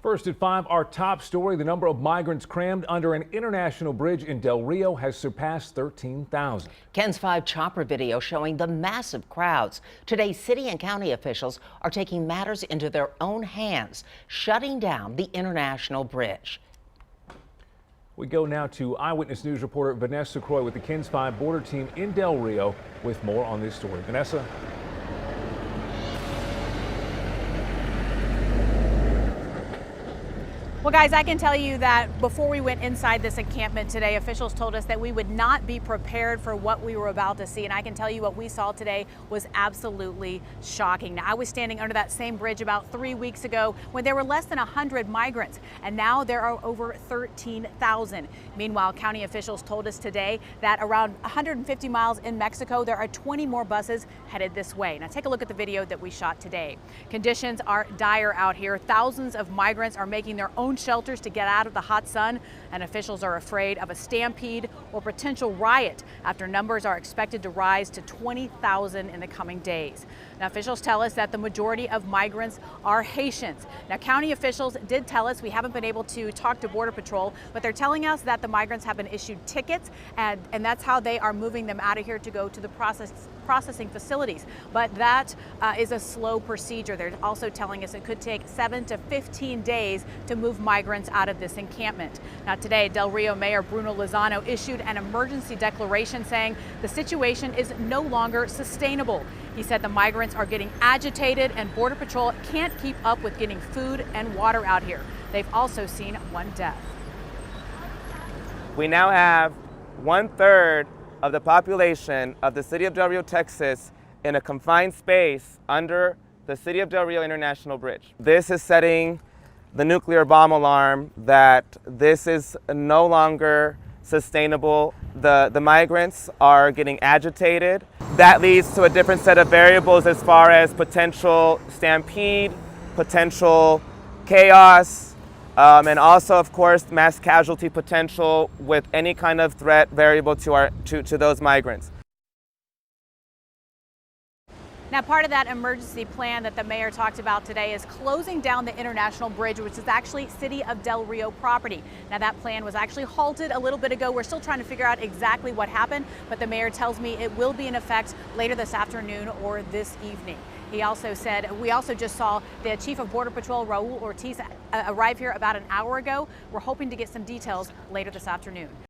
First at 5, our top story. The number of migrants crammed under an international bridge in Del Rio has surpassed 13,000. Ken's 5 chopper video showing the massive crowds. Today, city and county officials are taking matters into their own hands, shutting down the international bridge. We go now to Eyewitness News reporter Vanessa Croy with the KENS 5 border team in Del Rio with more on this story. Vanessa. Well, guys, I can tell you that before we went inside this encampment today, officials told us that we would not be prepared for what we were about to see. And I can tell you what we saw today was absolutely shocking. Now, I was standing under that same bridge about 3 weeks ago when there were less than 100 migrants, and now there are over 13,000. Meanwhile, county officials told us today that around 150 miles in Mexico, there are 20 more buses headed this way. Now, take a look at the video that we shot today. Conditions are dire out here. Thousands of migrants are making their own shelters to get out of the hot sun, and officials are afraid of a stampede or potential riot after numbers are expected to rise to 20,000 in the coming days. Now, officials tell us that the majority of migrants are Haitians. Now, county officials did tell us, we haven't been able to talk to Border Patrol, but they're telling us that the migrants have been issued tickets, and that's how they are moving them out of here to go to the processing facilities. But that is a slow procedure. They're also telling us it could take 7 to 15 days to move migrants out of this encampment. Now, today, Del Rio Mayor Bruno Lozano issued an emergency declaration saying the situation is no longer sustainable. He said the migrants are getting agitated and Border Patrol can't keep up with getting food and water out here. They've also seen one death. We now have 1/3 of the population of the city of Del Rio, Texas, in a confined space under the city of Del Rio International Bridge. This is setting the nuclear bomb alarm that this is no longer sustainable. The migrants are getting agitated. That leads to a different set of variables as far as potential stampede, potential chaos, and also, of course, mass casualty potential with any kind of threat variable to those migrants. Now, part of that emergency plan that the mayor talked about today is closing down the international bridge, which is actually City of Del Rio property. Now, that plan was actually halted a little bit ago. We're still trying to figure out exactly what happened, but the mayor tells me it will be in effect later this afternoon or this evening. He also said, we also just saw the chief of Border Patrol, Raul Ortiz, arrive here about an hour ago. We're hoping to get some details later this afternoon.